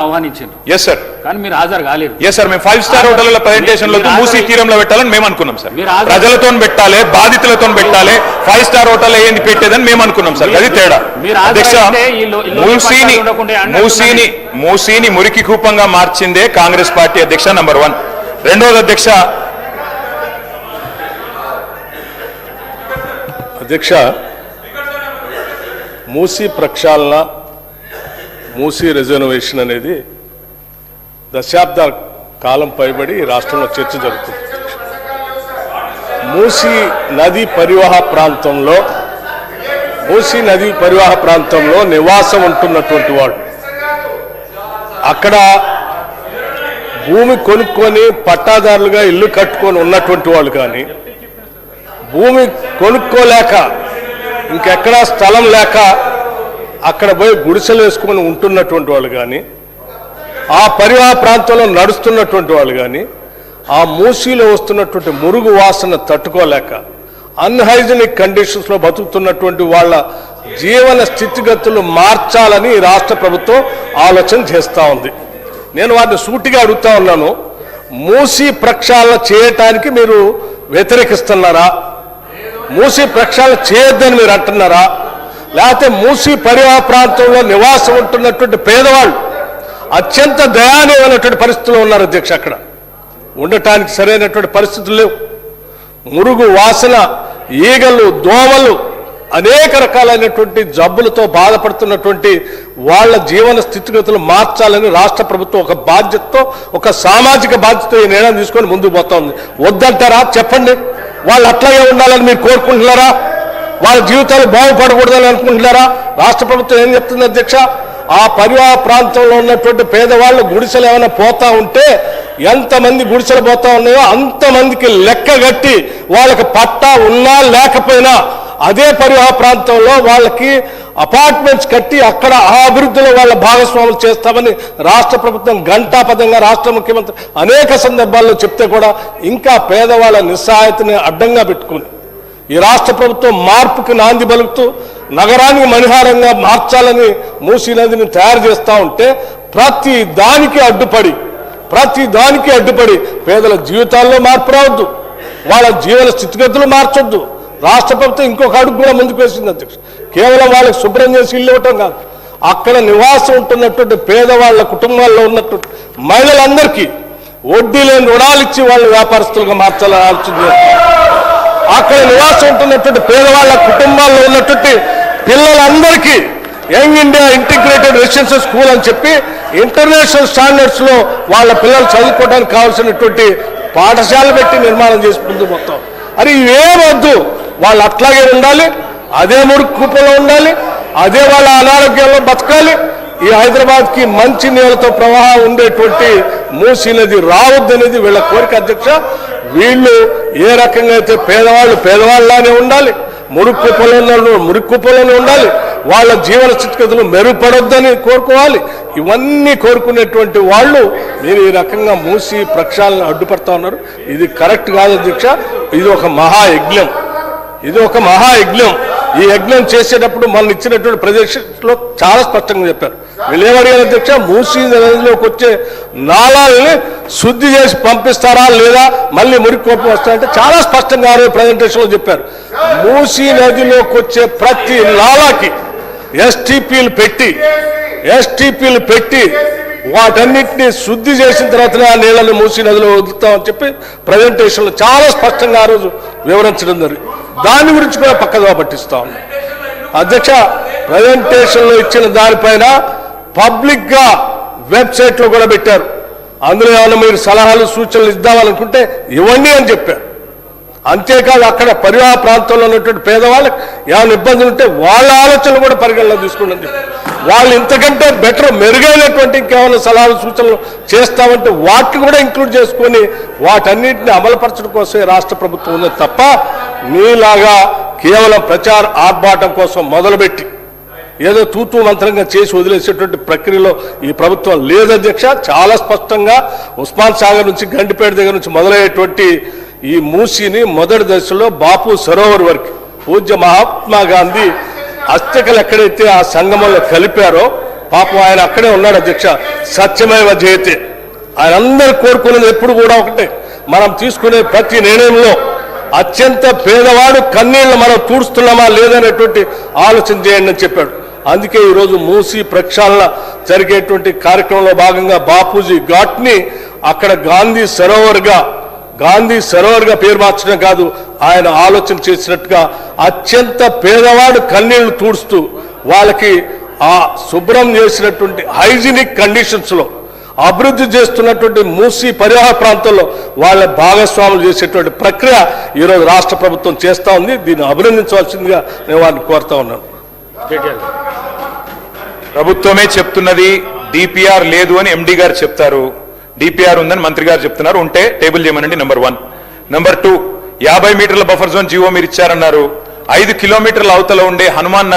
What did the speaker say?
ఆహ్వానించారు. Yes sir. కానీ మీరు హాజరు కాలేరు. Yes sir. మేము 5 స్టార్ హోటళ్ల ప్రెజెంటేషన్ లో మూసీ తీరంలో పెట్టాలని మేము అనుకున్నాం సార్. ప్రజలతో పెట్టాలి, బాధితులతో పెట్టాలి, 5 స్టార్ హోటల్ ఏంటి పెట్టేదని మేము అనుకున్నాం సార్. అది తేడా. అధ్యక్ష, మూసీని మురికి కూపంగా మార్చిందే కాంగ్రెస్ పార్టీ అధ్యక్ష నంబర్ 1. రెండోది అధ్యక్ష, మూసీ ప్రక్షాళన, మూసీ రిజర్వేషన్ అనేది దశాబ్ద కాలం పైబడి రాష్ట్రంలో చర్చ జరుగుతుంది. మూసీ నదీ పరివాహ ప్రాంతంలో నివాసం ఉంటున్నటువంటి వాడు, అక్కడ భూమి కొనుక్కొని పట్టాదారులుగా ఇల్లు కట్టుకొని ఉన్నటువంటి వాళ్ళు కానీ, భూమి కొనుక్కోలేక ఇంకెక్కడా స్థలం లేక అక్కడ పోయి గుడిసెలు వేసుకొని ఉంటున్నటువంటి వాళ్ళు కానీ, ఆ పరివాహ ప్రాంతంలో నడుస్తున్నటువంటి వాళ్ళు కానీ, ఆ మూసీలో వస్తున్నటువంటి మురుగు వాసన తట్టుకోలేక అన్హైజీనిక్ కండిషన్స్లో బతుకుతున్నటువంటి వాళ్ళ జీవన స్థితిగతులు మార్చాలని రాష్ట్ర ప్రభుత్వం ఆలోచన చేస్తూ ఉంది. నేను వారిని సూటిగా అడుగుతా ఉన్నాను, మూసీ ప్రక్షాళన చేయటానికి మీరు వ్యతిరేకిస్తున్నారా? మూసీ ప్రక్షాళన చేయొద్దని మీరు అంటున్నారా? లేకపోతే మూసీ పరివాహ ప్రాంతంలో నివాసం ఉంటున్నటువంటి పేదవాళ్ళు అత్యంత దయానీయమైనటువంటి పరిస్థితుల్లో ఉన్నారు అధ్యక్ష. అక్కడ ఉండటానికి సరైనటువంటి పరిస్థితులు లేవు. మురుగు వాసన, ఈగలు, దోమలు, అనేక రకాలైనటువంటి జబ్బులతో బాధపడుతున్నటువంటి వాళ్ళ జీవన స్థితిగతులు మార్చాలని రాష్ట్ర ప్రభుత్వం ఒక బాధ్యతతో, ఒక సామాజిక బాధ్యత ఈ నిర్ణయం తీసుకొని ముందుకు పోతా ఉంది. వద్దంటారా? చెప్పండి. వాళ్ళు అట్లాగే ఉండాలని మీరు కోరుకుంటున్నారా? వాళ్ళ జీవితాలు బాగుపడకూడదని అనుకుంటున్నారా? రాష్ట్ర ప్రభుత్వం ఏం చెప్తుంది అధ్యక్ష? ఆ పరివాహ ప్రాంతంలో ఉన్నటువంటి పేదవాళ్ళు గుడిసెలు ఏమైనా పోతా ఉంటే, ఎంతమంది గుడిసెలు పోతా ఉన్నాయో అంతమందికి లెక్క కట్టి వాళ్ళకి పట్టా ఉన్నా లేకపోయినా అదే పరివాహ ప్రాంతంలో వాళ్ళకి అపార్ట్మెంట్స్ కట్టి అక్కడ ఆ అభివృద్ధిలో వాళ్ళ భాగస్వాములు చేస్తామని రాష్ట్ర ప్రభుత్వం ఘంటాపథంగా రాష్ట్ర ముఖ్యమంత్రి అనేక సందర్భాల్లో చెప్తే కూడా ఇంకా పేదవాళ్ళ నిస్సహాయతని అడ్డంగా పెట్టుకుని ఈ రాష్ట్ర ప్రభుత్వం మార్పుకి నాంది పలుకుతూ నగరానికి మణిహారంగా మార్చాలని మూసీ నదిని తయారు చేస్తూ ఉంటే ప్రతి దానికి అడ్డుపడి పేదల జీవితాల్లో మార్పు రావద్దు, వాళ్ళ జీవన స్థితిగతులు మార్చొద్దు. రాష్ట్ర ప్రభుత్వం ఇంకొక అడుగు కూడా ముందుకు వేసింది అధ్యక్ష. కేవలం వాళ్ళకి శుభ్రం చేసి ఇల్లు ఇవ్వటం కాదు, అక్కడ నివాసం ఉంటున్నటువంటి పేదవాళ్ళ కుటుంబాల్లో ఉన్నటువంటి మహిళలందరికీ వడ్డీ లేని రుణాలు ఇచ్చి వాళ్ళు వ్యాపారస్తులుగా మార్చాలని ఆలోచన. అక్కడ నివాసం ఉంటున్నటువంటి పేదవాళ్ళ కుటుంబాల్లో ఉన్నటువంటి పిల్లలందరికీ young India integrated residential school అని చెప్పి ఇంటర్నేషనల్ స్టాండర్డ్స్ లో వాళ్ళ పిల్లలు చదువుకోవడానికి కావాల్సినటువంటి పాఠశాలలు పెట్టి నిర్మాణం చేసి ముందు మొత్తం. అది ఇవేమొద్దు, వాళ్ళు అట్లాగే ఉండాలి, అదే మురుగు కూపంలో ఉండాలి, అదే వాళ్ళ అనారోగ్యంలో బతకాలి. ఈ హైదరాబాద్కి మంచి నీళ్ళతో ప్రవాహం ఉండేటువంటి మూసీ నది రావద్దనేది వీళ్ళ కోరిక అధ్యక్ష. వీళ్ళు ఏ రకంగా అయితే పేదవాళ్ళలానే ఉండాలి, మురుగు కూపంలోనే ఉండాలి, వాళ్ళ జీవన స్థితిగతులు మెరుగుపడొద్దని కోరుకోవాలి. ఇవన్నీ కోరుకునేటువంటి వాళ్ళు మీరు ఈ రకంగా మూసీ ప్రక్షాళన అడ్డుపడతా ఉన్నారు. ఇది కరెక్ట్ కాదు అధ్యక్ష. ఇది ఒక మహాయజ్ఞం. ఈ యజ్ఞం చేసేటప్పుడు మనం ఇచ్చినటువంటి ప్రదేశంలో చాలా స్పష్టంగా చెప్పారు. వీళ్ళు ఏమడిగారు అధ్యక్ష? మూసీ నదిలోకి వచ్చే నాళాలని శుద్ధి చేసి పంపిస్తారా లేదా మళ్ళీ మురికి కోపం వస్తారంటే చాలా స్పష్టంగా ఆ రోజు ప్రజెంటేషన్లో చెప్పారు. మూసీ నదిలోకి వచ్చే ప్రతి నాళాకి ఎస్టీపీలు పెట్టి వాటన్నిటిని శుద్ధి చేసిన తర్వాతనే ఆ నీళ్లను మూసీ నదిలో వదులుతామని చెప్పి ప్రజెంటేషన్లో చాలా స్పష్టంగా ఆ రోజు వివరించడం జరిగింది. దాని గురించి కూడా పక్కగా పట్టిస్తా ఉన్నాం అధ్యక్ష. ప్రజెంటేషన్లో ఇచ్చిన దానిపైన పబ్లిక్గా వెబ్సైట్లో కూడా పెట్టారు. అందులో ఏమైనా మీరు సలహాలు సూచనలు ఇద్దామనుకుంటే ఇవ్వండి అని చెప్పారు. అంతేకాదు అక్కడ పరివాహ ప్రాంతంలో ఉన్నటువంటి పేదవాళ్ళకి ఏమైనా ఇబ్బందులు ఉంటే వాళ్ళ ఆలోచనలు కూడా పరిగణలో తీసుకుంటుంది. వాళ్ళు ఇంతకంటే బెటర్ మెరుగైనటువంటి ఇంకేమైనా సలహాలు సూచనలు చేస్తామంటే వాటిని కూడా ఇంక్లూడ్ చేసుకొని వాటన్నిటిని అమలుపరచడం కోసమే రాష్ట్ర ప్రభుత్వం ఉంది తప్ప మీలాగా కేవలం ప్రచార ఆర్భాటం కోసం మొదలుపెట్టి ఏదో తూతూ మంత్రంగా చేసి వదిలేసేటువంటి ప్రక్రియలో ఈ ప్రభుత్వం లేదు అధ్యక్ష. చాలా స్పష్టంగా ఉస్మాన్ సాగర్ నుంచి గండిపేట దగ్గర నుంచి మొదలయ్యేటువంటి ఈ మూసీని మొదటి దశలో బాపు సరోవర్ వరకు పూజ్య మహాత్మా గాంధీ అస్థికలు ఎక్కడైతే ఆ సంగమంలో కలిపారో పాపం ఆయన అక్కడే ఉన్నాడు అధ్యక్ష. సత్యమేవ జయతే. ఆయన అందరు కోరుకునేది ఎప్పుడు కూడా ఒకటే, మనం తీసుకునే ప్రతి నిర్ణయంలో అత్యంత పేదవాడు కన్నీళ్లు మనం తూడుస్తున్నామా లేదనేటువంటి ఆలోచన చేయండి అని చెప్పాడు. అందుకే ఈరోజు మూసీ ప్రక్షాళన జరిగేటువంటి కార్యక్రమంలో భాగంగా బాపూజీ ఘాట్ని అక్కడ గాంధీ సరోవర్గా పేరు మార్చడం కాదు, ఆయన ఆలోచన చేసినట్టుగా అత్యంత పేదవాడు కన్నీళ్లు తూడుస్తూ వాళ్ళకి ఆ శుభ్రం చేసినటువంటి హైజీనిక్ కండిషన్స్ లో అభివృద్ధి చేస్తున్నటువంటి మూసీ పరివాహ ప్రాంతంలో వాళ్ళ భాగస్వాములు చేసేటువంటి ప్రక్రియ ఈరోజు రాష్ట్ర ప్రభుత్వం చేస్తా ఉంది. దీన్ని అభినందించవలసిందిగా నేను వారిని కోరుతా ఉన్నాను. ప్రభుత్వమే చెప్తున్నది డిపిఆర్ లేదు అని ఎండి గారు చెప్తారు, డిపిఆర్ ఉందని మంత్రి గారు చెప్తున్నారు. ఉంటే టేబుల్ చేయమనండి. నెంబర్ 1. నెంబర్ 2, 50 మీటర్ల బఫర్ జోన్ జీవో మీరు ఇచ్చారన్నారు. 5 కిలోమీటర్ల అవతల ఉండే హనుమాన్